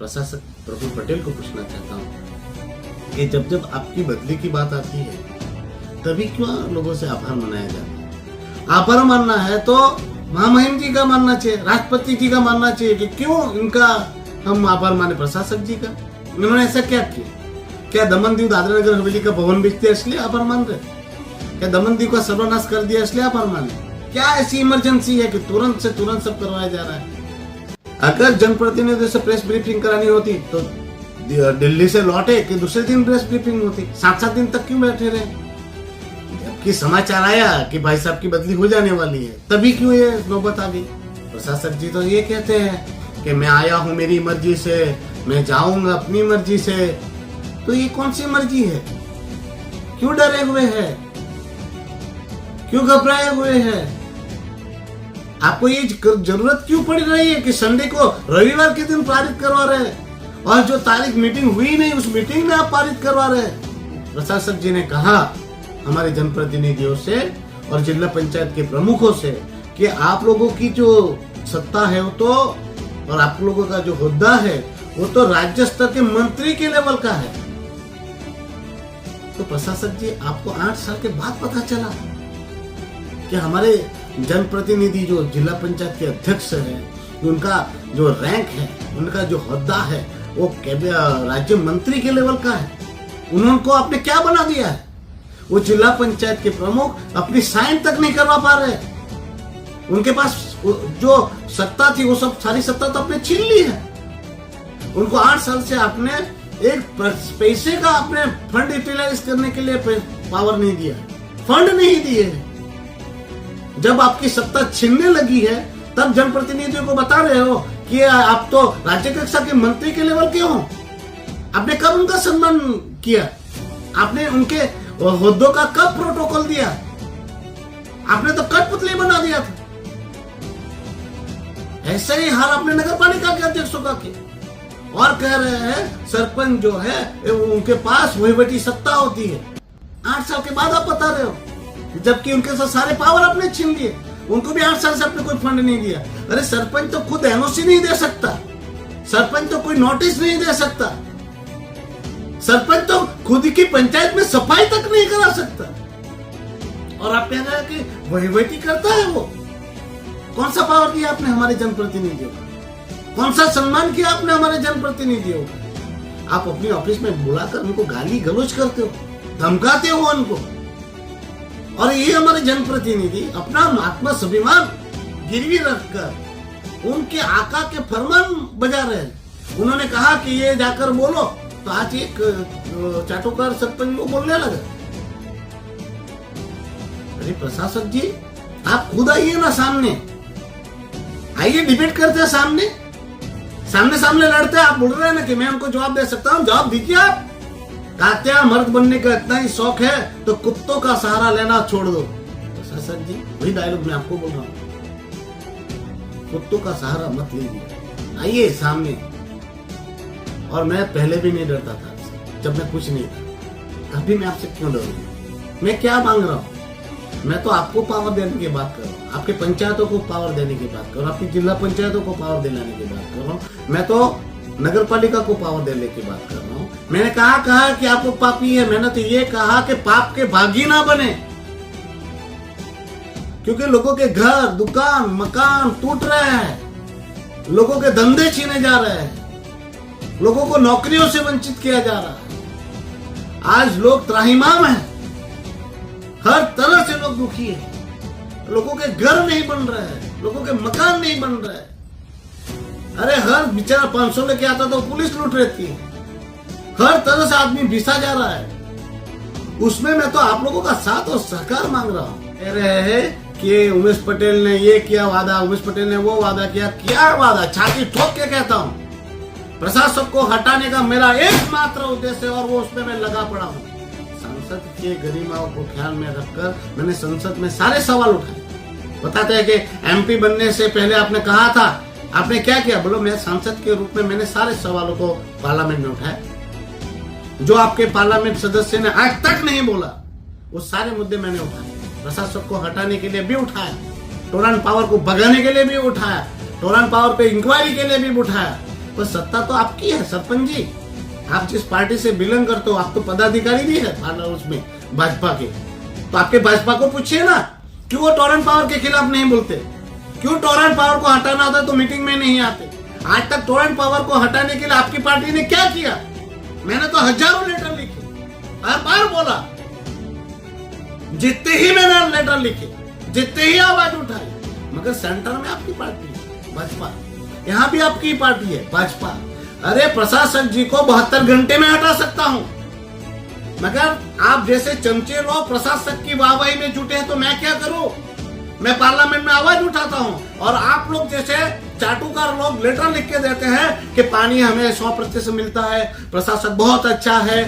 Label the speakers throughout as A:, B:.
A: प्रशासक प्रफुल्ल पटेल को पूछना चाहता हूँ कि जब जब आपकी बदली की बात आती है तभी क्यों लोगों से आभार मनाया जाता है? आभार मानना है तो महामहिम जी का मानना चाहिए, राष्ट्रपति जी का मानना चाहिए कि क्यों इनका हम आभार माने प्रशासक जी का। इन्होंने ऐसा क्या किया? क्या दमन दीव दादरा नगर हवेली का भवन बेच दिया इसलिए आभार मान रहे? क्या दमन दीव का सर्वनाश कर दिया इसलिए आभार माने? क्या ऐसी इमरजेंसी है कि तुरंत से तुरंत सब करवाया जा रहा है? अगर जनप्रतिनिधियों से प्रेस ब्रीफिंग करानी होती तो दिल्ली से लौटे कि दूसरे दिन प्रेस ब्रीफिंग होती, 7-7 दिन तक क्यों बैठे रहे? जबकि समाचार आया कि भाई साहब की बदली हो जाने वाली है तभी क्यों ये नौबत आ गई? प्रशासक जी तो ये कहते हैं कि मैं आया हूं मेरी मर्जी से, मैं जाऊंगा अपनी मर्जी से। तो ये कौन सी मर्जी है? क्यों डरे हुए हैं? क्यों घबराए हुए हैं? आपको ये जरूरत क्यों पड़ रही है कि संडे को रविवार के दिन पारित करवा रहे हैं और जो तारीख मीटिंग हुई नहीं उस मीटिंग में आप पारित करवा रहे हैं? प्रशासक जी ने कहा हमारे जनप्रतिनिधियों से और जिला पंचायत के प्रमुखों से कि आप लोगों की जो सत्ता है वो तो और आप लोगों का जो होद्दा है वो तो राज्य स्तर के मंत्री के लेवल का है। तो प्रशासक जी आपको 8 साल के बाद पता चला कि हमारे जनप्रतिनिधि जो जिला पंचायत के अध्यक्ष हैं उनका जो रैंक है, उनका जो होद्दा है वो राज्य मंत्री के लेवल का है। उनको आपने क्या बना दिया है? वो जिला पंचायत के प्रमुख अपनी साइन तक नहीं करवा पा रहे। उनके पास जो सत्ता थी वो सब सारी सत्ता तो आपने छीन ली है। उनको 8 साल से आपने एक पैसे का आपने फंड यूटिलाइज करने के लिए पावर नहीं दिया, फंड नहीं दिए। जब आपकी सत्ता छीनने लगी है तब जनप्रतिनिधियों को बता रहे हो कि आप तो राज्य कक्षा के मंत्री के लेवल के हो। आपने कब उनका सम्मान किया? आपने उनके होद्दों का कब प्रोटोकॉल दिया? आपने तो कठपुतली बना दिया था। ऐसे ही हाल आपने नगर पालिका के अध्यक्षों का किया और कह रहे हैं सरपंच जो है उनके पास वहीवटी सत्ता होती है। 8 साल के बाद आप बता रहे हो, जबकि उनके साथ सारे पावर आपने छीन लिए। उनको भी 8 साल से आपने कोई फंड नहीं दिया। अरे सरपंच तो खुद एनओसी नहीं दे सकता, सरपंच तो कोई नोटिस नहीं दे सकता, सरपंच तो खुद की पंचायत में सफाई तक नहीं करा सकता और आप कह रहे हैं कि वहीवटी करता है वो। कौन सा पावर दिया आपने हमारे जनप्रतिनिधियों को? कौन सा सम्मान किया आपने हमारे जनप्रतिनिधियों को? आप अपनी ऑफिस में बुलाकर उनको गाली गलौज करते हो, धमकाते हो उनको। और ये हमारे जनप्रतिनिधि अपना आत्म स्वाभिमान गिरवी रखकर उनके आका के फरमान बजा रहे हैं। उन्होंने कहा कि ये जाकर बोलो तो आज एक चाटोकार सरपंच को बोलने लगा। अरे प्रशासक जी आप खुद आइए ना सामने, आइए डिबेट करते हैं सामने सामने लड़ते हैं। आप बोल रहे हैं ना कि मैं उनको जवाब दे सकता हूँ, जवाब दीजिए आप। कात्या मर्द बनने का इतना ही शौक है तो कुत्तों का सहारा लेना छोड़ दो। प्रशासक जी वही डायलॉग मैं आपको बोल रहा हूँ, कुत्तों का सहारा मत लीजिए, आइए सामने। और मैं पहले भी नहीं डरता था आपसे, जब मैं कुछ नहीं था तभी मैं आपसे क्यों डरूंगा? मैं क्या मांग रहा हूँ? मैं तो आपको पावर देने की बात कर रहा हूँ, आपके पंचायतों को पावर देने की बात कर रहा हूँ, आपकी जिला पंचायतों को पावर दिलाने की बात कर रहा हूँ, मैं तो नगर पालिका को पावर देने की बात कर रहा हूँ। मैंने कहा कि आप लोग पापी है, मैंने तो ये कहा कि पाप के भागी ना बने, क्योंकि लोगों के घर दुकान मकान टूट रहे हैं, लोगों के धंधे छीने जा रहे हैं, लोगों को नौकरियों से वंचित किया जा रहा है। आज लोग त्राहिमाम हैं, हर तरह से लोग दुखी हैं, लोगों के घर नहीं बन रहे हैं, लोगों के मकान नहीं बन रहे हैं। अरे हर बेचारा 500 लेके आता तो पुलिस लूट रहती है, हर तरह से आदमी बिसा जा रहा है। उसमें मैं तो आप लोगों का साथ और सहकार मांग रहा हूँ। कह रहे हैं कि उमेश पटेल ने ये किया वादा, उमेश पटेल ने वो वादा किया। क्या वादा? छाती ठोक के कहता हूँ, प्रशासक को हटाने का मेरा एकमात्र उद्देश्य है और वो उसमें मैं लगा पड़ा हूँ। संसद के गरिमाओं को ख्याल में रखकर मैंने संसद में सारे सवाल उठाए। बताते हैं कि एमपी बनने से पहले आपने कहा था, आपने क्या किया? बोलो मैं सांसद के रूप में मैंने सारे सवालों को पार्लियामेंट में उठाया, जो आपके पार्लियामेंट सदस्य ने आज तक नहीं बोला वो सारे मुद्दे मैंने उठाए। प्रशासक को हटाने के लिए भी उठाया, टोरन पावर को भगाने के लिए भी उठाया, टोरन पावर पे इंक्वायरी के लिए भी उठाया, पर सत्ता तो आपकी है सरपंच जी। आप जिस पार्टी से बिलोंग करते हो, आप तो पदाधिकारी भी है उसमें भाजपा के। तो आपके भाजपा को पूछिए ना, क्यों वो टोरेंट पावर के खिलाफ नहीं बोलते? क्यों टोरेंट पावर को हटाना होता तो मीटिंग में नहीं आते? आज तक टोरेंट पावर को हटाने के लिए आपकी पार्टी ने क्या किया? मैंने तो हजारों लेटर लिखे, हर बार बोला, जितने ही मैंने लेटर लिखे, जितने ही आवाज उठाई, मगर सेंटर में आपकी पार्टी है भाजपा, यहाँ भी आपकी पार्टी है भाजपा। अरे प्रशासक जी को 72 घंटे में हटा सकता हूं, मगर आप जैसे चमचे लोग प्रशासक की वाहवाही में जुटे हैं तो मैं क्या करूं? मैं पार्लियामेंट में आवाज उठाता हूं, और आप लोग जैसे चाटुकार लोग लेटर लिख के देते हैं कि पानी हमें 100% मिलता है, प्रशासक बहुत अच्छा है।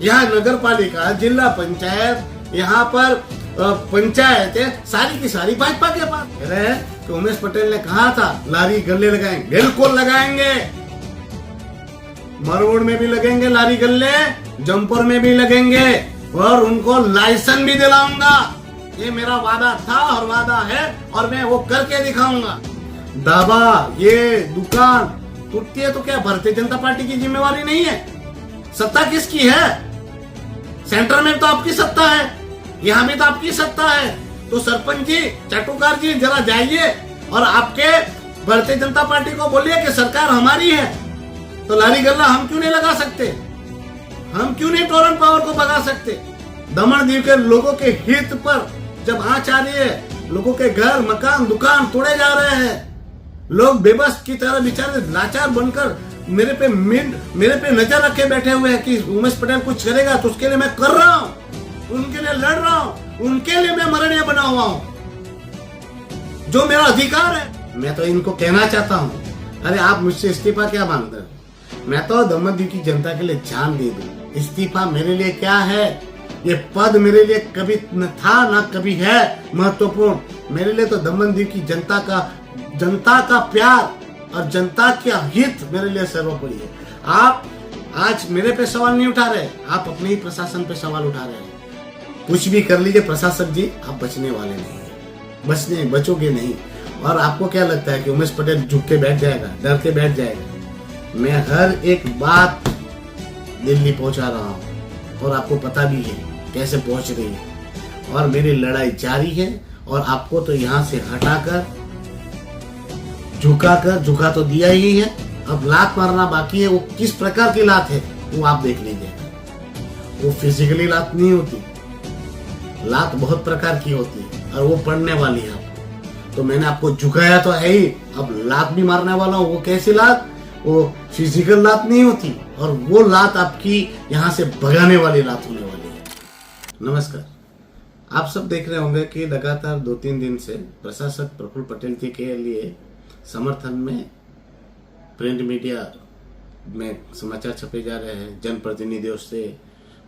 A: यहाँ नगर पालिका, जिला पंचायत, यहाँ पर पंचायत है, सारी की सारी भाजपा के पास। कह रहे हैं कि उमेश पटेल ने कहा था लारी गल्ले लगाएंगे, बिल्कुल लगाएंगे। मरोड़ में भी लगेंगे लारी गल्ले, जमपुर में भी लगेंगे, और उनको लाइसेंस भी दिलाऊंगा। ये मेरा वादा था और वादा है, और मैं वो करके दिखाऊंगा। दावा ये दुकान टूटती है तो क्या भारतीय जनता पार्टी की जिम्मेवारी नहीं है? सत्ता किसकी है? सेंटर में तो आपकी सत्ता है, यहाँ भी तो आपकी सत्ता है। तो सरपंच जी, चाटुकार जी, जरा जाइए और आपके भारतीय जनता पार्टी को बोलिए कि सरकार हमारी है, तो लारी गल्ला हम क्यों नहीं लगा सकते? हम क्यों नहीं टोरेंट पावर को भगा सकते? दमन दीव के लोगों के हित पर जब आंच आ रही है, लोगों के घर, मकान, दुकान तोड़े जा रहे हैं, लोग बेबस की तरह बेचारे लाचार बनकर मेरे पे नजर रखे बैठे हुए हैं कि उमेश पटेल कुछ करेगा, तो उसके लिए मैं कर रहा हूं, उनके लिए लड़ रहा हूं, उनके लिए मैं मरणीय बना हुआ हूं, जो मेरा अधिकार है। मैं तो इनको कहना चाहता हूं, अरे आप मुझसे इस्तीफा क्या मांगते हैं? मैं तो दमन दीव की जनता के लिए जान दे दूं। इस्तीफा मेरे लिए क्या है? ये पद मेरे लिए कभी न था ना कभी है महत्वपूर्ण। मेरे लिए तो दमन दीव की जनता का प्यार और जनता का हित मेरे लिए सर्वोपरि है। आप आज मेरे पे सवाल नहीं उठा रहे, आप अपने ही प्रशासन पे सवाल उठा रहे हैं। कुछ भी कर लीजिए प्रशासक जी, आप बचने वाले नहीं है, बचोगे नहीं। और आपको क्या लगता है कि उमेश पटेल झुक के बैठ जाएगा, डर के बैठ जाएगा? मैं हर एक बात दिल्ली पहुंचा रहा हूं, और आपको पता भी है कैसे पहुंच रही है, और मेरी लड़ाई जारी है। और आपको तो यहाँ से हटाकर झुका तो दिया ही है, अब लात मारना बाकी है। वो किस प्रकार की लात है वो आप देख लीजिए। वो फिजिकली लात नहीं होती, लात बहुत प्रकार की होती है, और वो पड़ने वाली है आपको। तो मैंने आपको झुकाया तो है ही, अब लात भी मारने वाला हूँ। वो कैसी लात? वो फिजिकल लात नहीं होती, और वो लात आपकी यहाँ से भगाने वाली लात होने वाली है। नमस्कार, आप सब देख रहे होंगे कि लगातार 2-3 दिन से प्रशासक प्रफुल्ल पटेल जी के लिए समर्थन में प्रिंट मीडिया में समाचार छपे जा रहे हैं, जनप्रतिनिधियों से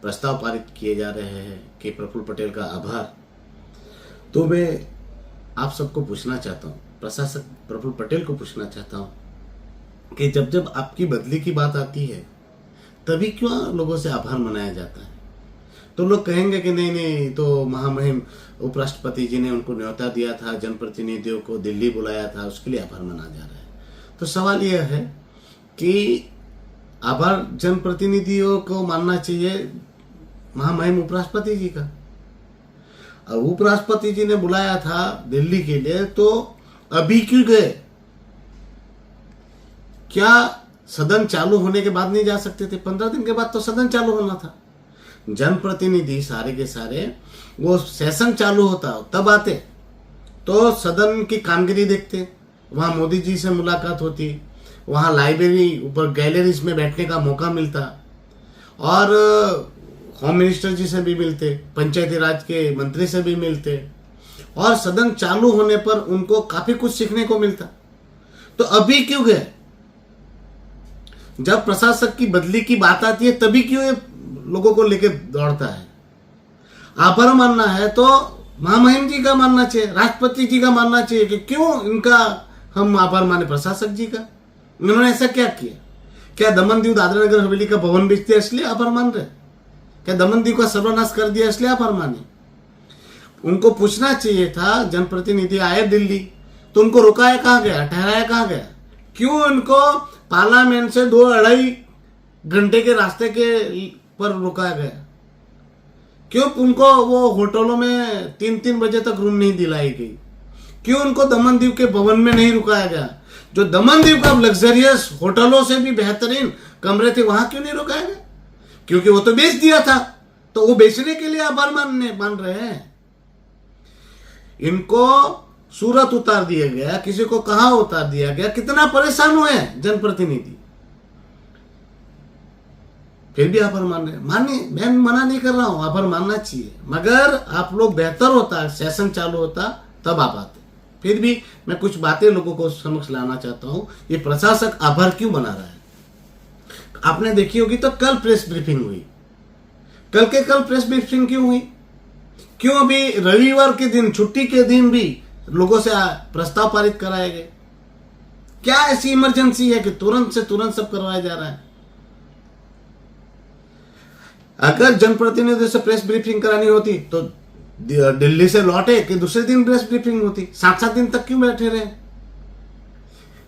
A: प्रस्ताव पारित किए जा रहे हैं कि प्रफुल्ल पटेल का आभार। तो मैं आप सबको पूछना चाहता हूँ, प्रशासक प्रफुल्ल पटेल को पूछना चाहता हूँ कि जब जब आपकी बदली की बात आती है तभी क्यों लोगों से आभार मनाया जाता है? तो लोग कहेंगे कि नहीं, तो महामहिम उपराष्ट्रपति जी ने उनको न्योता दिया था, जनप्रतिनिधियों को दिल्ली बुलाया था, उसके लिए आभार मनाया जा रहा है। तो सवाल यह है कि आभार जनप्रतिनिधियों को मानना चाहिए महामहिम उपराष्ट्रपति जी का। और उपराष्ट्रपति जी ने बुलाया था दिल्ली के लिए, तो अभी क्यों गए? क्या सदन चालू होने के बाद नहीं जा सकते थे? 15 दिन के बाद तो सदन चालू होना था। जनप्रतिनिधि सारे के सारे वो सेशन चालू होता तब आते, तो सदन की कामगिरी देखते, वहां मोदी जी से मुलाकात होती, वहां लाइब्रेरी ऊपर गैलरीज में बैठने का मौका मिलता, और होम मिनिस्टर जी से भी मिलते, पंचायती राज के मंत्री से भी मिलते, और सदन चालू होने पर उनको काफी कुछ सीखने को मिलता। तो अभी क्यों गए? जब प्रशासक की बदली की बात आती है तभी क्यों ये लोगों को लेके दौड़ता है? आभार मानना है तो महामहिम जी का मानना चाहिए, राष्ट्रपति जी का मानना चाहिए कि क्यों इनका हम आभार माने प्रशासक जी का। उन्होंने ऐसा क्या किया? क्या दमन दीव दादरा नगर हवेली का भवन बेच दिया इसलिए आभार मान रहे? क्या दमन दीव का सर्वनाश कर दिया इसलिए आभार माने? उनको पूछना चाहिए था, जनप्रतिनिधि आए दिल्ली तो उनको रुकाया कहाँ गया, ठहराया कहाँ गया? क्यों उनको पार्लियामेंट से 2-2.5 घंटे के रास्ते के पर रुका गया। क्यों उनको वो होटलों में 3-3 बजे तक रूम नहीं दिलाई गई? क्यों उनको दमनदीव के भवन में नहीं रुकाया गया? जो दमनदीव का लग्जरियस होटलों से भी बेहतरीन कमरे थे, वहां क्यों नहीं रुकाया गया? क्योंकि वो तो बेच दिया था, तो वो बेचने के लिए आभार मान रहे हैं। इनको सूरत उतार दिया गया, किसी को कहां उतार दिया गया, कितना परेशान हुए जनप्रतिनिधि, फिर भी आभार मान रहे। मानिए, मैं मना नहीं कर रहा हूं, आभार मानना चाहिए, मगर आप लोग बेहतर होता, सेशन चालू होता तब आप आते। फिर भी मैं कुछ बातें लोगों को समक्ष लाना चाहता हूं। ये प्रशासक आभार क्यों बना रहा है? आपने देखी होगी तो कल प्रेस ब्रीफिंग हुई। कल प्रेस ब्रीफिंग क्यों हुई? क्यों अभी रविवार के दिन, छुट्टी के दिन भी लोगों से प्रस्ताव पारित कराए गए? क्या ऐसी इमरजेंसी है कि तुरंत से तुरंत सब करवाया जा रहा है? अगर जनप्रतिनिधियों से प्रेस ब्रीफिंग करानी होती तो दिल्ली से लौटे कि दूसरे दिन प्रेस ब्रीफिंग होती। 7-7 दिन तक क्यों बैठे रहे?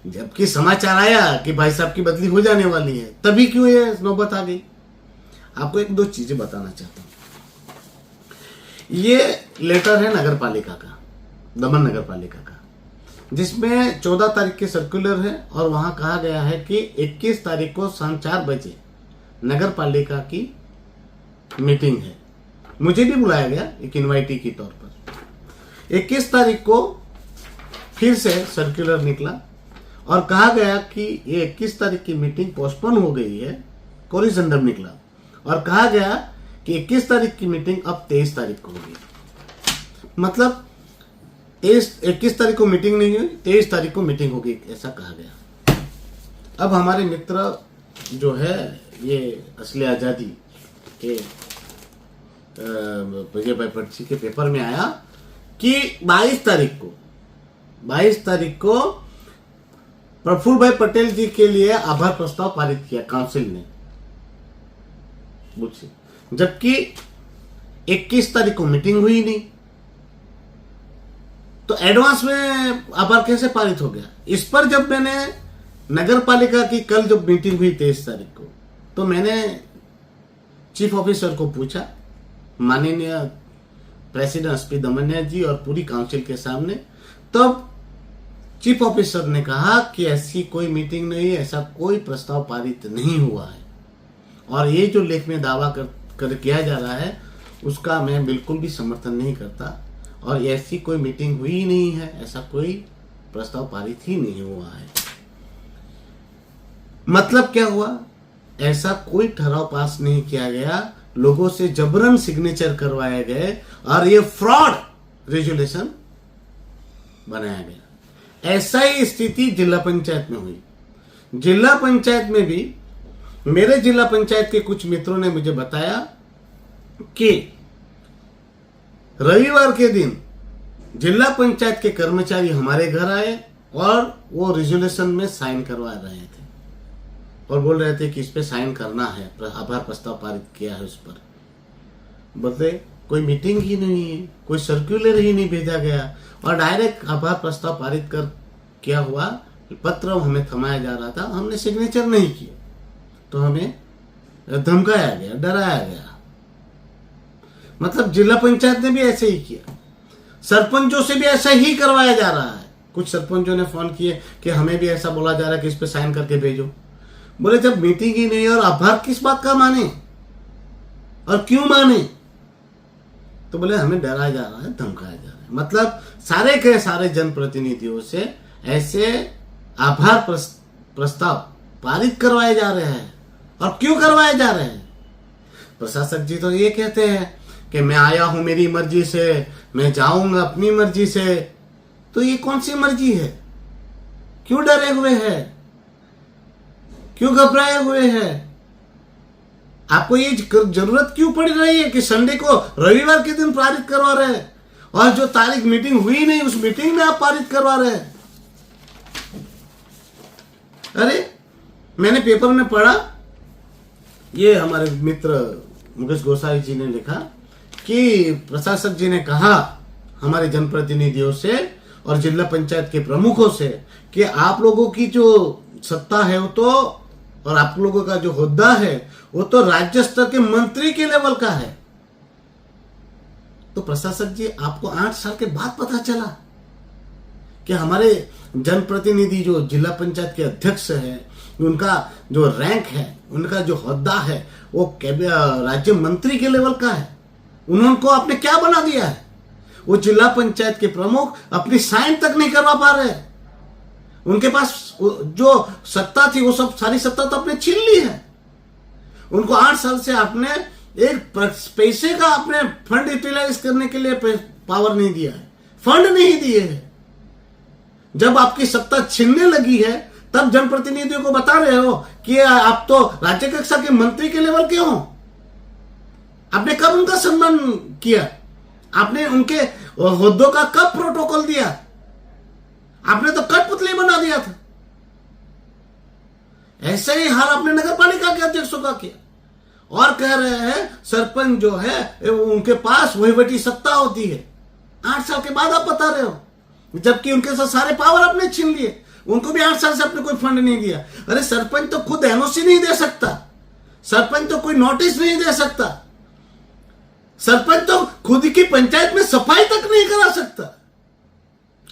A: जबकि समाचार आया कि भाई साहब की बदली हो जाने वाली है, तभी क्यों ये नौबत आ गई? आपको 1-2 चीजें बताना चाहता हूं। ये लेटर है नगर पालिका का, दमन नगर पालिका का, जिसमें 14 तारीख के सर्कुलर है और वहां कहा गया है कि 21 तारीख को शाम 4 बजे नगर पालिका की मीटिंग है। मुझे भी बुलाया गया एक इनवाइटी के तौर पर। 21 तारीख को फिर से सर्कुलर निकला और कहा गया कि ये 21 तारीख की मीटिंग पोस्टपोन हो गई है, कोरिजेंडम निकला और कहा गया कि 21 तारीख की मीटिंग अब 23 तारीख को होगी। मतलब 21 तारीख को मीटिंग नहीं हुई, 23 तारीख को मीटिंग होगी, ऐसा कहा गया। अब हमारे मित्र जो है ये असली आजादी के विजय भाई पटसी के पेपर में आया कि 22 तारीख को प्रफुल्ल भाई पटेल जी के लिए आभार प्रस्ताव पारित किया काउंसिल ने, जबकि 21 तारीख को मीटिंग हुई नहीं, तो एडवांस में आभार कैसे पारित हो गया? इस पर जब मैंने नगर पालिका की कल जब मीटिंग हुई 23 तारीख को, तो मैंने चीफ ऑफिसर को पूछा, माननीय प्रेसिडेंट एसपी दमनिया जी और पूरी काउंसिल के सामने, तब चीफ ऑफिसर ने कहा कि ऐसी कोई मीटिंग नहीं है, ऐसा कोई प्रस्ताव पारित नहीं हुआ है और ये जो लेख में दावा कर किया जा रहा है उसका मैं बिल्कुल भी समर्थन नहीं करता और ऐसी कोई मीटिंग हुई नहीं है, ऐसा कोई प्रस्ताव पारित ही नहीं हुआ है। मतलब क्या हुआ? ऐसा कोई ठराव पास नहीं किया गया, लोगों से जबरन सिग्नेचर करवाए गए और ये फ्रॉड रेजोल्यूशन बनाया गया। ऐसा ही स्थिति जिला पंचायत में हुई। जिला पंचायत में भी मेरे जिला पंचायत के कुछ मित्रों ने मुझे बताया कि रविवार के दिन जिला पंचायत के कर्मचारी हमारे घर आए और वो रेजोल्यूशन में साइन करवा रहे थे और बोल रहे थे कि इस पे साइन करना है, आभार प्रस्ताव पारित किया है उस पर। बोलते कोई मीटिंग ही नहीं है, कोई सर्कुलर ही नहीं भेजा गया और डायरेक्ट आभार प्रस्ताव पारित कर किया हुआ पत्र हमें थमाया जा रहा था, हमने सिग्नेचर नहीं किया तो हमें धमकाया गया, डराया गया। मतलब जिला पंचायत ने भी ऐसे ही किया, सरपंचों से भी ऐसा ही करवाया जा रहा है। कुछ सरपंचों ने फोन किए कि हमें भी ऐसा बोला जा रहा है कि इस पे साइन करके भेजो। बोले जब मीटिंग ही नहीं और आभार किस बात का माने और क्यों माने? तो बोले हमें डराया जा रहा है, धमकाया जा रहा है। मतलब सारे के सारे जनप्रतिनिधियों से ऐसे आभार प्रस्ताव पारित करवाए जा रहे हैं। और क्यों करवाए जा रहे हैं? प्रशासक जी तो ये कहते हैं कि मैं आया हूं मेरी मर्जी से, मैं जाऊंगा अपनी मर्जी से। तो ये कौन सी मर्जी है? क्यों डरे हुए हैं? क्यों घबराए हुए हैं? आपको ये जरूरत क्यों पड़ रही है कि संडे को रविवार के दिन पारित करवा रहे हैं और जो तारीख मीटिंग हुई नहीं उस मीटिंग में आप पारित करवा रहे हैं? अरे मैंने पेपर में पढ़ा, ये हमारे मित्र मुकेश गोसाई जी ने लिखा कि प्रशासक जी ने कहा हमारे जनप्रतिनिधियों से और जिला पंचायत के प्रमुखों से कि आप लोगों की जो सत्ता है वो तो, और आप लोगों का जो होद्दा है वो तो राज्य स्तर के मंत्री के लेवल का है। तो प्रशासक जी, आपको 8 साल के बाद पता चला कि हमारे जनप्रतिनिधि जो जिला पंचायत के अध्यक्ष है, उनका जो रैंक है, उनका जो होद्दा है, वो राज्य मंत्री के लेवल का है। उनको आपने क्या बना दिया है? वो जिला पंचायत के प्रमुख अपनी साइन तक नहीं करवा पा रहे। उनके पास जो सत्ता थी वो सब सारी सत्ता तो आपने छीन ली है। उनको 8 साल से आपने एक पैसे का अपने फंड यूटिलाइज करने के लिए पावर नहीं दिया है, फंड नहीं दिए है। जब आपकी सत्ता छीनने लगी है तब जनप्रतिनिधियों को बता रहे हो कि आप तो राज्य कक्षा के मंत्री के लेवल के हो। आपने कब उनका सम्मान किया? आपने उनके होद्दों का कब प्रोटोकॉल दिया? आपने तो कठपुतली बना दिया था। ऐसे ही हाल आपने नगर पालिका के अध्यक्षों का किया, और कह रहे हैं सरपंच जो है उनके पास वहीवटी सत्ता होती है। 8 साल के बाद आप बता रहे हो, जबकि उनके साथ सारे पावर आपने छीन लिए। उनको भी 8 साल से आपने कोई फंड नहीं दिया। अरे सरपंच तो खुद एनओसी नहीं दे सकता, सरपंच तो कोई नोटिस नहीं दे सकता, सरपंच तो खुद की पंचायत में सफाई तक नहीं करा सकता,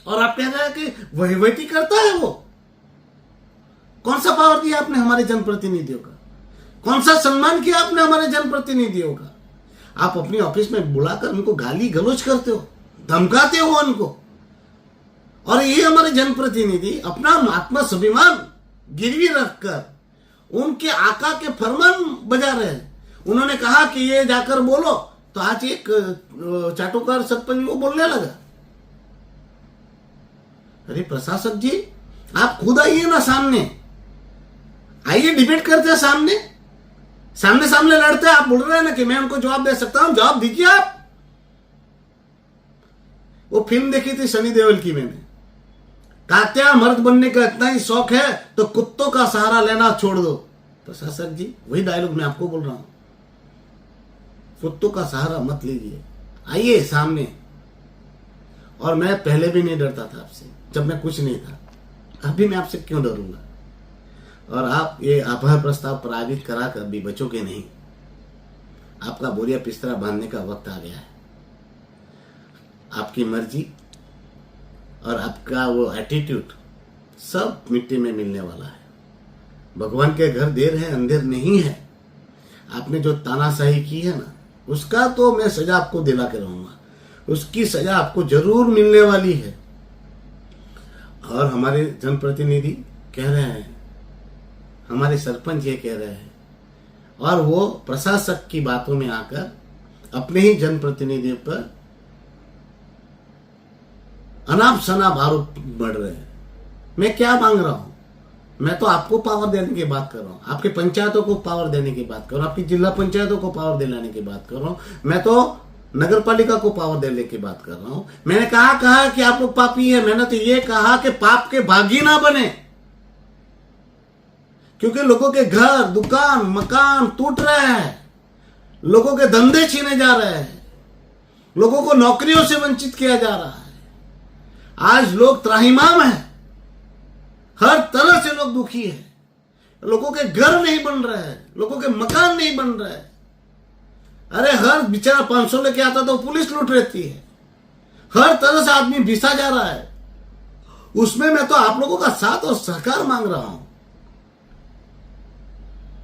A: और आप कह रहे हैं कि वहीवटी करता है वो। कौन सा पावर दिया आपने हमारे जनप्रतिनिधियों का? कौन सा सम्मान किया आपने हमारे जनप्रतिनिधियों का? आप अपनी ऑफिस में बुलाकर उनको गाली गलौज करते हो, धमकाते हो उनको, और ये हमारे जनप्रतिनिधि अपना आत्म स्वाभिमान गिरवी रखकर उनके आका के फरमान बजा रहे हैं। उन्होंने कहा कि ये जाकर बोलो, तो आज एक चाटुकार सरपंच वो बोलने लगा। अरे प्रशासक जी, आप खुद आइए ना सामने, आइए डिबेट करते हैं सामने सामने लड़ते हैं। आप बोल रहे हैं ना कि मैं उनको जवाब दे सकता हूं, जवाब दीजिए आप। वो फिल्म देखी थी सनी देओल की मैंने, कात्या मर्द बनने का इतना ही शौक है तो कुत्तों का सहारा लेना छोड़ दो। प्रशासक जी, वही डायलॉग मैं आपको बोल रहा हूं, कुत्तों का सहारा मत लीजिए, आइए सामने। और मैं पहले भी नहीं डरता था आपसे, जब मैं कुछ नहीं था। अभी मैं आपसे क्यों डरूंगा? और आप ये आभार प्रस्ताव पारित करा कर भी बचोगे नहीं। आपका बोरिया पिस्तरा बांधने का वक्त आ गया है। आपकी मर्जी और आपका वो एटीट्यूड सब मिट्टी में मिलने वाला है। भगवान के घर देर है अंधेर नहीं है। आपने जो तानाशाही की है ना, उसका तो मैं सजा आपको दिला के रहूंगा, उसकी सजा आपको जरूर मिलने वाली है। और हमारे जनप्रतिनिधि कह रहे हैं, हमारे सरपंच ये कह रहे हैं, और वो प्रशासक की बातों में आकर अपने ही जनप्रतिनिधियों पर अनाप शनाप आरोप बढ़ रहे हैं। मैं क्या मांग रहा हूं? मैं तो आपको पावर देने की बात कर रहा हूं, आपके पंचायतों को पावर देने की बात कर रहा हूं, आपकी जिला पंचायतों को पावर दिलाने की बात कर रहा हूं, मैं तो नगर पालिका को पावर देने की बात कर रहा हूं। मैंने कहा कि आप लोग पापी है? मैंने तो ये कहा कि पाप के भागी ना बने, क्योंकि लोगों के घर दुकान मकान टूट रहे हैं, लोगों के धंधे छीने जा रहे हैं, लोगों को नौकरियों से वंचित किया जा रहा है। आज लोग त्राहिमाम है, हर तरह से लोग दुखी है। लोगों के घर नहीं बन रहे हैं, लोगों के मकान नहीं बन रहे हैं। अरे हर बेचारा 500 लेके आता तो पुलिस लूट रहती है, हर तरह से आदमी घिसा जा रहा है। उसमें मैं तो आप लोगों का साथ और सहकार मांग रहा हूं।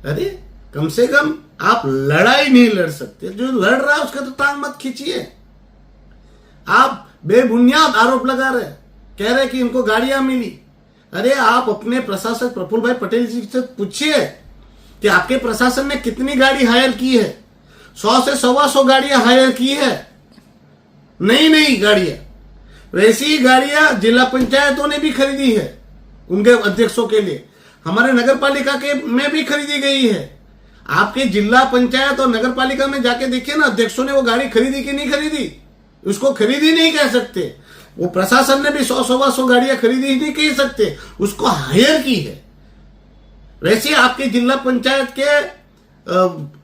A: अरे कम से कम आप लड़ाई नहीं लड़ सकते, जो लड़ रहा है उसका तो टांग मत खींचिए। आप बेबुनियाद आरोप लगा रहे, कह रहे कि इनको गाड़ियां मिली। अरे आप अपने प्रशासक प्रफुल्ल भाई पटेल जी से पूछिए कि आपके प्रशासन ने कितनी गाड़ी हायर की है। 100 से 125 गाड़ियां हायर की है, नई गाड़ियां। वैसी ही गाड़ियां जिला पंचायतों ने भी खरीदी है उनके अध्यक्षों के लिए, हमारे नगर पालिका के में भी खरीदी गई है। आपके जिला पंचायत और नगर पालिका में जाके देखिए ना, अध्यक्षों ने वो गाड़ी खरीदी कि नहीं खरीदी, उसको खरीदी नहीं कह सकते। वो प्रशासन ने भी 100-125 गाड़ियां खरीदी ही नहीं कह सकते, उसको हायर की है। वैसे आपके जिला पंचायत के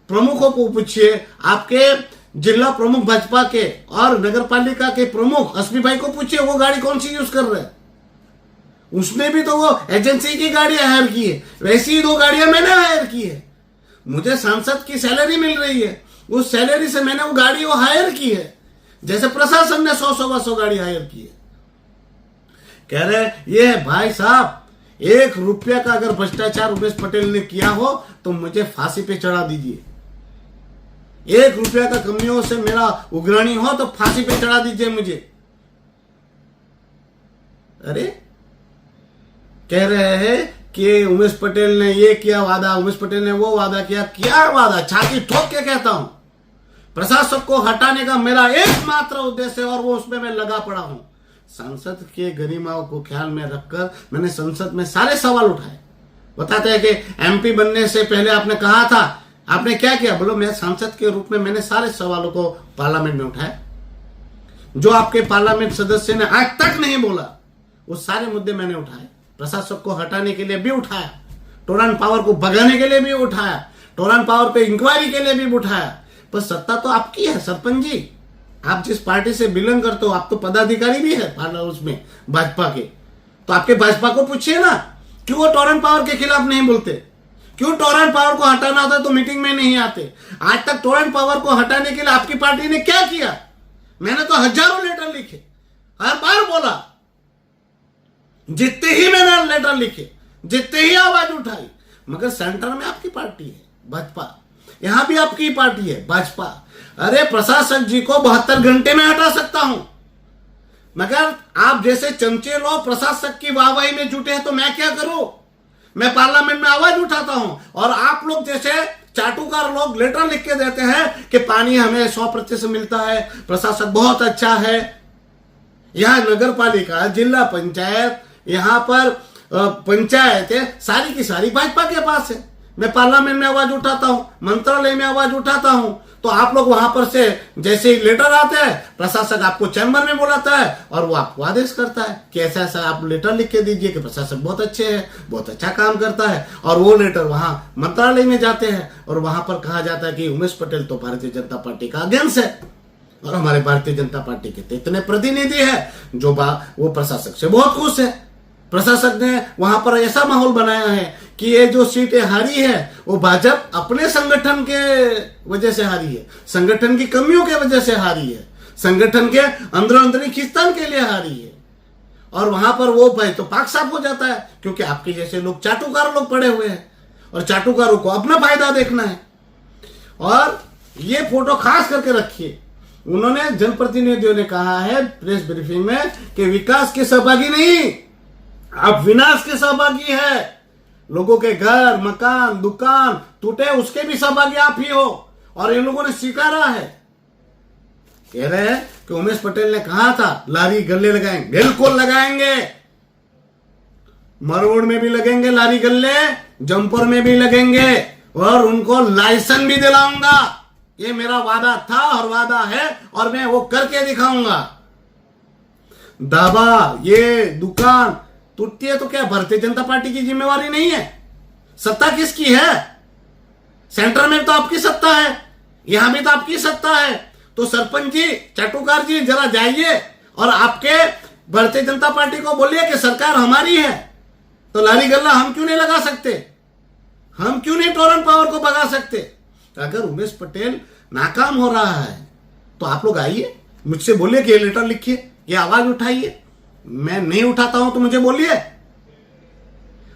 A: प्रमुखों को पूछिए, आपके जिला प्रमुख भाजपा के और नगर पालिका के प्रमुख अस्मी भाई को पूछिए, वो गाड़ी कौन सी यूज कर रहे हैं। उसने भी तो वो एजेंसी की गाड़ियां हायर की है, वैसी ही 2 गाड़ियां मैंने हायर की है। मुझे सांसद की सैलरी मिल रही है, उस सैलरी से मैंने वो गाड़ी वो हायर की है, जैसे प्रशासन ने 100 गाड़ी हायर की है। कह रहे ये भाई साहब, 1 रुपया का अगर भ्रष्टाचार उमेश पटेल ने किया हो तो मुझे फांसी पे चढ़ा दीजिए। 1 रुपया का कमियों से मेरा उग्रणी हो तो फांसी पे चढ़ा दीजिए मुझे। अरे कह रहे हैं कि उमेश पटेल ने ये किया वादा, उमेश पटेल ने वो वादा किया। क्या वादा? छाती ठोक के कहता हूं, प्रशासक को हटाने का मेरा एकमात्र उद्देश्य है और वो उसमें मैं लगा पड़ा हूं। संसद के गरिमाओं को ख्याल में रखकर मैंने संसद में सारे सवाल उठाए। बताते हैं कि एमपी बनने से पहले आपने कहा था, आपने क्या किया? बोलो मैं सांसद के रूप में मैंने सारे सवालों को पार्लियामेंट में उठाया, जो आपके पार्लियामेंट सदस्य ने आज तक नहीं बोला वो सारे मुद्दे मैंने उठाए। प्रशासक को हटाने के लिए भी उठाया, टोरन पावर को भगाने के लिए भी उठाया, टोरन पावर पे इंक्वायरी के लिए भी उठाया। पर सत्ता तो आपकी है सरपंच जी, आप जिस पार्टी से बिलोंग करते हो, आप तो पदाधिकारी भी है उसमें भाजपा के, तो आपके भाजपा को पूछिए ना, क्यों वो टोरन पावर के खिलाफ नहीं बोलते? क्यों टोरन पावर को हटाना होता तो मीटिंग में नहीं आते? आज तक टोरन पावर को हटाने के लिए आपकी पार्टी ने क्या किया? मैंने तो हजारों लेटर लिखे, हर बार बोला, जितने ही मैंने लेटर लिखे, जितने ही आवाज उठाई, मगर सेंटर में आपकी पार्टी है भाजपा, यहां भी आपकी पार्टी है भाजपा। अरे प्रशासक जी को 72 घंटे में हटा सकता हूं, मगर आप जैसे चमचे लोग प्रशासक की वाहवाही में जुटे हैं तो मैं क्या करूं? मैं पार्लियामेंट में आवाज उठाता हूं और आप लोग जैसे चाटुकार लोग लेटर लिख के देते हैं कि पानी हमें 100% मिलता है, प्रशासक बहुत अच्छा है। यहां नगर पालिका, जिला पंचायत, यहां पर पंचायत सारी की सारी भाजपा के पास है। मैं पार्लियामेंट में आवाज उठाता हूं, मंत्रालय में आवाज उठाता हूं, तो आप लोग वहां पर से जैसे ही लेटर आते हैं, प्रशासक आपको चैम्बर में बुलाता है और वो आपको आदेश करता है कि ऐसा ऐसा आप लेटर लिख के दीजिए कि प्रशासक बहुत अच्छे हैं, बहुत अच्छा काम करता है। और वो लेटर वहां मंत्रालय में जाते हैं और वहां पर कहा जाता है कि उमेश पटेल तो भारतीय जनता पार्टी का अगेंस्ट है और हमारे भारतीय जनता पार्टी के इतने प्रतिनिधि है जो वो प्रशासक से बहुत खुश है। प्रशासक ने वहां पर ऐसा माहौल बनाया है कि ये जो सीटें हारी है वो भाजपा अपने संगठन के वजह से हारी है, संगठन की कमियों के वजह से हारी है, संगठन के अंदरूनी खींचतान के लिए हारी है। और वहां पर वो भाई तो पाक साफ हो जाता है, क्योंकि आपके जैसे लोग चाटुकार लोग पड़े हुए हैं और चाटुकारों को अपना फायदा देखना है। और ये फोटो खास करके रखिए, उन्होंने जनप्रतिनिधियों ने कहा है प्रेस ब्रीफिंग में कि विकास के सहभागी नहीं, आप विनाश के सहभागी है। लोगों के घर, मकान, दुकान टूटे उसके भी सहभागी आप ही हो और इन लोगों ने स्वीकारा है। कह रहे हैं कि उमेश पटेल ने कहा था लारी गल्ले लगाएंगे, बिल्कुल लगाएंगे, मरोड़ में भी लगेंगे लारी गल्ले, जमपुर में भी लगेंगे और उनको लाइसेंस भी दिलाऊंगा। ये मेरा वादा था और वादा है और मैं वो करके दिखाऊंगा। दावा ये दुकान टूटती है तो क्या भारतीय जनता पार्टी की जिम्मेवारी नहीं है? सत्ता किसकी है? सेंटर में तो आपकी सत्ता है, यहां भी तो आपकी सत्ता है। तो सरपंच जी, चाटुकार जी जरा जाइए और आपके भारतीय जनता पार्टी को बोलिए कि सरकार हमारी है, तो लारी गल्ला हम क्यों नहीं लगा सकते? हम क्यों नहीं टोरन पावर को भगा सकते? अगर उमेश पटेल नाकाम हो रहा है तो आप लोग आइए, मुझसे बोलिए कि ये लेटर लिखिए, ये आवाज उठाइए। मैं नहीं उठाता हूं तो मुझे बोलिए,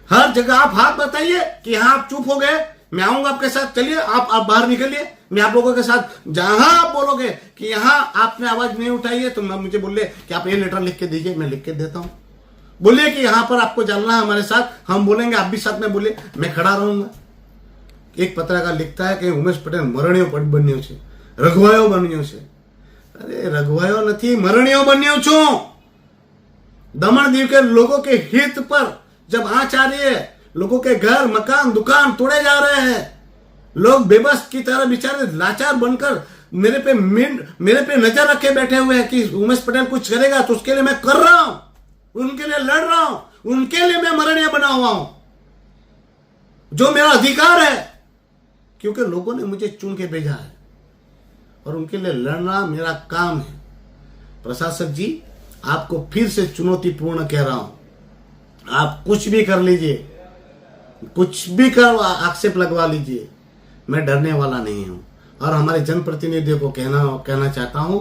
A: हर जगह आप हाथ बताइए कि यहां आप चुप हो गए, मैं आऊंगा आपके साथ, चलिए आप बाहर निकलिए, मैं आप लोगों के साथ। जहां आप बोलोगे कि यहां आपने आवाज नहीं उठाई है तो मुझे बोलिए कि आप ये लेटर लिख के दीजिए, मैं लिख के देता हूं। बोलिए कि यहां पर आपको चलना है हमारे साथ, हम बोलेंगे आप भी साथ में बोलिए, मैं खड़ा रहूंगा। एक पत्रकार लिखता है कि उमेश पटेल मरणियों पट बन्यो छे, रघुवायो बन्यो छे। अरे रघुवायो नहीं, मरणियों बन्यो छू। दमन दीव के लोगों के हित पर जब आंच आ रही है, लोगों के घर, मकान, दुकान तोड़े जा रहे हैं, लोग बेबस की तरह बेचारे लाचार बनकर मेरे पे नजर रखे बैठे हुए हैं कि उमेश पटेल कुछ करेगा तो उसके लिए मैं कर रहा हूं, उनके लिए लड़ रहा हूं, उनके लिए मैं मरणीय बना हुआ हूं, जो मेरा अधिकार है, क्योंकि लोगों ने मुझे चुन के भेजा है और उनके लिए लड़ना मेरा काम है। प्रशासक जी, आपको फिर से चुनौतीपूर्ण कह रहा हूं, आप कुछ भी कर लीजिए, कुछ भी कर आक्षेप लगवा लीजिए, मैं डरने वाला नहीं हूं। और हमारे जनप्रतिनिधियों को कहना चाहता हूं,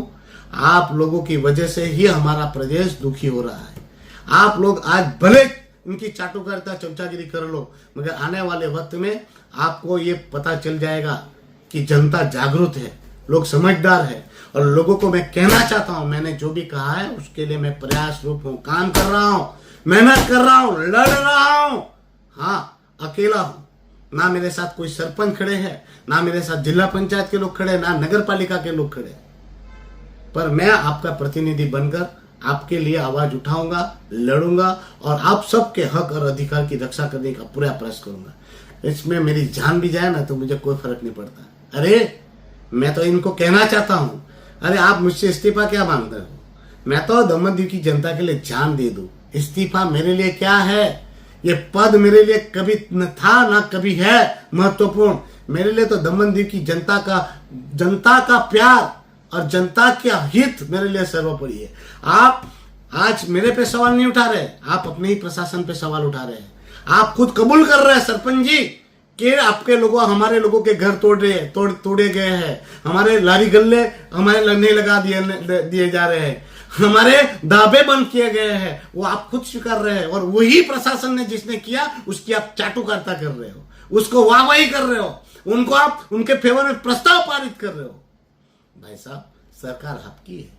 A: आप लोगों की वजह से ही हमारा प्रदेश दुखी हो रहा है। आप लोग आज भले इनकी चाटुकारिता चमचागिरी कर लो, मगर आने वाले वक्त में आपको ये पता चल जाएगा कि जनता जागरूक है, लोग समझदार है। और लोगों को मैं कहना चाहता हूं, मैंने जो भी कहा है उसके लिए मैं प्रयास रूप हूं, काम कर रहा हूं, मेहनत कर रहा हूं, लड़ रहा हूं। हाँ, अकेला हूं, ना मेरे साथ कोई सरपंच खड़े हैं, ना मेरे साथ जिला पंचायत के लोग खड़े, ना नगर पालिका के लोग खड़े, पर मैं आपका प्रतिनिधि बनकर आपके लिए आवाज उठाऊंगा, लड़ूंगा और आप सबके हक और अधिकार की रक्षा करने का पूरा प्रयास करूंगा। इसमें मेरी जान भी जाए ना तो मुझे कोई फर्क नहीं पड़ता। अरे मैं तो इनको कहना चाहता हूं, अरे आप मुझसे इस्तीफा क्या मांगते हो? मैं तो दमन की जनता के लिए जान दे दूं। इस्तीफा मेरे लिए क्या है? ये पद मेरे लिए कभी न था ना कभी है महत्वपूर्ण। मेरे लिए तो दमन की जनता का प्यार और जनता का हित मेरे लिए सर्वोपरि है। आप आज मेरे पे सवाल नहीं उठा रहे, आप अपने ही प्रशासन पे सवाल उठा रहे हैं। आप खुद कबूल कर रहे हैं सरपंच जी कि आपके लोगों, हमारे लोगों के घर तोड़े गए हैं, हमारे लारी गल्ले हमारे नहीं लगा दिए जा रहे हैं, हमारे ढाबे बंद किए गए हैं। वो आप खुद स्वीकार रहे हैं और वही प्रशासन ने जिसने किया उसकी आप चाटुकारिता कर रहे हो, उसको वाहवाही कर रहे हो, उनको आप उनके फेवर में प्रस्ताव पारित कर रहे हो। भाई साहब, सरकार आपकी है,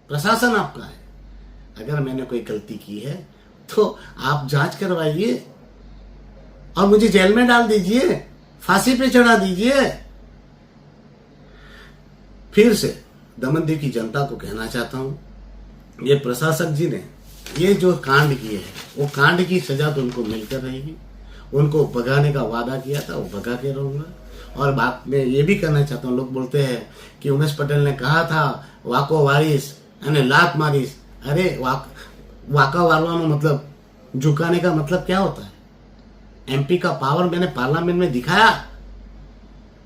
A: प्रशासन आपका है। अगर मैंने कोई गलती की है तो आप जांच करवाइए और मुझे जेल में डाल दीजिए, फांसी पे चढ़ा दीजिए। फिर से दमनदीप की जनता को कहना चाहता हूं, ये प्रशासक जी ने ये जो कांड किए हैं, वो कांड की सजा तो उनको मिलकर रहेगी। उनको भगाने का वादा किया था, वो भगा के रहूंगा। और बात में ये भी कहना चाहता हूँ, लोग बोलते हैं कि उमेश पटेल ने कहा था वाको वारिस यानी लात मारिस। अरे वाका वारवानो मतलब झुकाने का मतलब क्या होता है? एमपी का पावर मैंने पार्लियामेंट में दिखाया,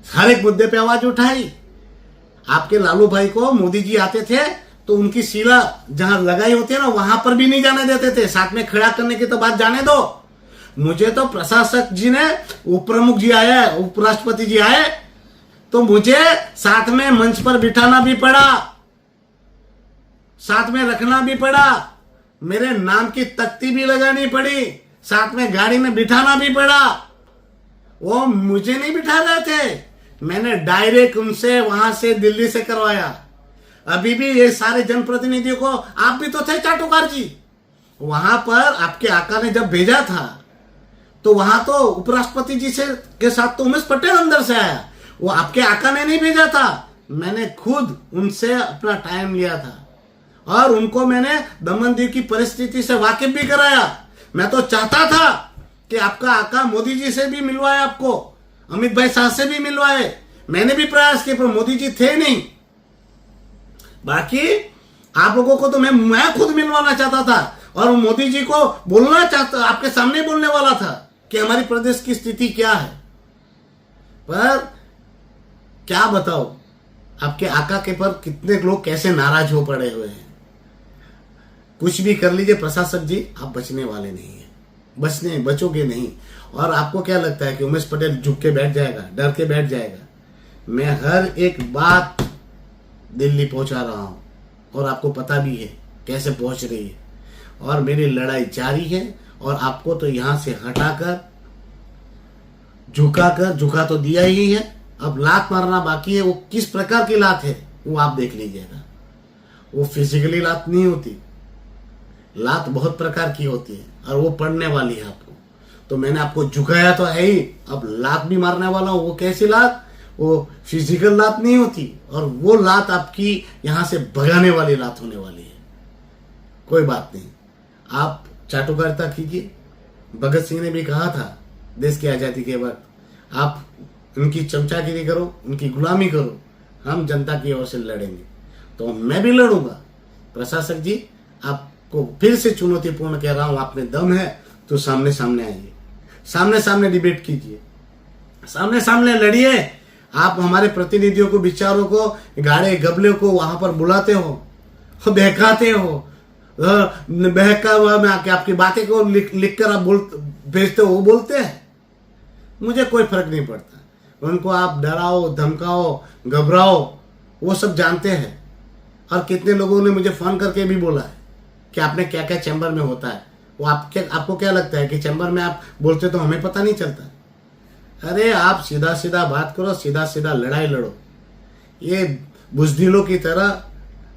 A: हर एक मुद्दे पे आवाज उठाई। आपके लालू भाई को मोदी जी आते थे तो उनकी सीला जहां लगाई होती है ना, वहां पर भी नहीं जाने देते थे। साथ में खड़ा करने की तो बात जाने दो। मुझे तो प्रशासक जी ने, उप प्रमुख जी आए, उपराष्ट्रपति जी आए तो मुझे साथ में मंच पर बिठाना भी पड़ा, साथ में रखना भी पड़ा, मेरे नाम की तख्ती भी लगानी पड़ी, साथ में गाड़ी में बिठाना भी पड़ा। वो मुझे नहीं बिठा रहे थे, मैंने डायरेक्ट उनसे वहां से दिल्ली से करवाया। अभी भी ये सारे जनप्रतिनिधियों को, आप भी तो थे चाटुकार जी, वहां पर आपके आका ने जब भेजा था तो वहां तो उपराष्ट्रपति जी से के साथ तो उमेश पटेल अंदर से आया, वो आपके आका ने नहीं भेजा था। मैंने खुद उनसे अपना टाइम लिया था और उनको मैंने दमनदीप की परिस्थिति से वाकिफ भी कराया। मैं तो चाहता था कि आपका आका मोदी जी से भी मिलवाए, आपको अमित भाई शाह से भी मिलवाए। मैंने भी प्रयास किए पर मोदी जी थे नहीं। बाकी आप लोगों को तो मैं खुद मिलवाना चाहता था और मोदी जी को बोलना चाहता, आपके सामने बोलने वाला था कि हमारी प्रदेश की स्थिति क्या है। पर क्या बताओ, आपके आका के पर कितने लोग कैसे नाराज हो पड़े हुए हैं। कुछ भी कर लीजिए प्रशासक जी, आप बचने वाले नहीं है, बचोगे नहीं। और आपको क्या लगता है कि उमेश पटेल झुक के बैठ जाएगा, डर के बैठ जाएगा? मैं हर एक बात दिल्ली पहुंचा रहा हूं और आपको पता भी है कैसे पहुंच रही है। और मेरी लड़ाई जारी है और आपको तो यहां से हटाकर झुका तो दिया ही है, अब लात मारना बाकी है। वो किस प्रकार की लात है वो आप देख लीजिएगा। वो फिजिकली लात नहीं होती, लात बहुत प्रकार की होती है और वो पड़ने वाली है आपको। तो मैंने आपको झुकाया तो है ही, अब लात भी मारने वाला हूं। वो कैसी लात? वो फिजिकल लात नहीं होती, और वो लात आपकी यहां से भगाने वाली लात होने वाली है। कोई बात नहीं, आप चाटुकारिता कीजिए। भगत सिंह ने भी कहा था देश की आजादी के वक्त, आप उनकी चमचागिरी करो, उनकी गुलामी करो, हम जनता की ओर से लड़ेंगे। तो मैं भी लड़ूंगा। प्रशासक जी, आपको फिर से चुनौतीपूर्ण कह रहा हूं, आप में दम है तो सामने सामने आइए, सामने सामने डिबेट कीजिए, सामने सामने लड़िए। आप हमारे प्रतिनिधियों को, विचारों को, गाड़े गबले को वहां पर बुलाते हो, बहकाते हो, बहका हुआ में आके आपकी बातें को लिख कर आप भेजते हो, वो बोलते हैं, मुझे कोई फर्क नहीं पड़ता। उनको आप डराओ, धमकाओ, घबराओ, वो सब जानते हैं। और कितने लोगों ने मुझे फोन करके भी बोला है कि आपने क्या क्या चैम्बर में होता है। वो आपको क्या लगता है कि चैम्बर में आप बोलते तो हमें पता नहीं चलता? अरे आप सीधा सीधा बात करो, सीधा सीधा लड़ाई लड़ो। ये बुजदिलों की तरह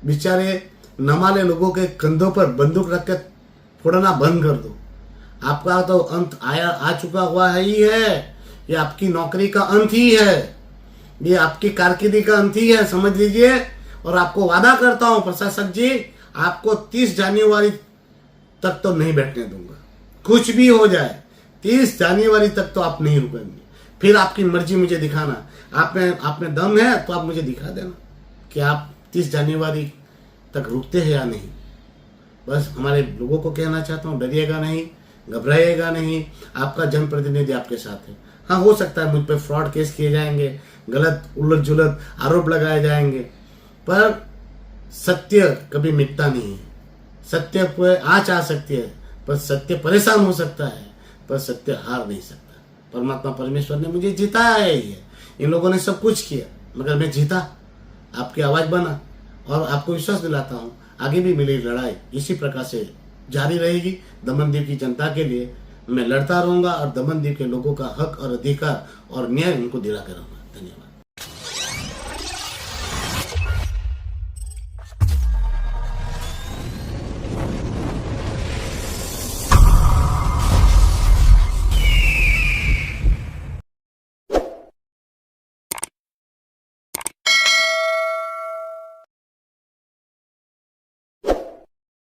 A: बेचारे नमाले लोगों के कंधों पर बंदूक रख के फोड़ना बंद कर दो। आपका तो अंत आ चुका हुआ है ही है। ये आपकी नौकरी का अंत ही है, ये आपकी कारकिर्दी का अंत ही है, समझ लीजिए। और आपको वादा करता हूं प्रशासक जी, आपको 30 जनवरी तक तो नहीं बैठने दूंगा। कुछ भी हो जाए, 30 जनवरी तक तो आप नहीं रुकेंगे। फिर आपकी मर्जी मुझे दिखाना। आप में दम है तो आप मुझे दिखा देना कि आप 30 जनवरी तक रुकते हैं या नहीं। बस हमारे लोगों को कहना चाहता हूँ, डरिएगा नहीं, घबराइएगा नहीं। आपका जनप्रतिनिधि आपके साथ है। हाँ, हो सकता है मुझ पर फ्रॉड केस किए जाएंगे, गलत उलट जुलट आरोप लगाए जाएंगे, पर सत्य कभी मिटता नहीं है। सत्य पे आँच आ सकती है, पर सत्य परेशान हो सकता है, पर सत्य हार नहीं सकता। परमात्मा परमेश्वर ने मुझे जिताया ही है। इन लोगों ने सब कुछ किया, मगर मैं जीता, आपकी आवाज बना। और आपको विश्वास दिलाता हूँ, आगे भी मेरी लड़ाई इसी प्रकार से जारी रहेगी। दमनदीप की जनता के लिए मैं लड़ता रहूंगा और दमनदीप के लोगों का हक और अधिकार और न्याय उनको दिलाकर रहूंगा। धन्यवाद।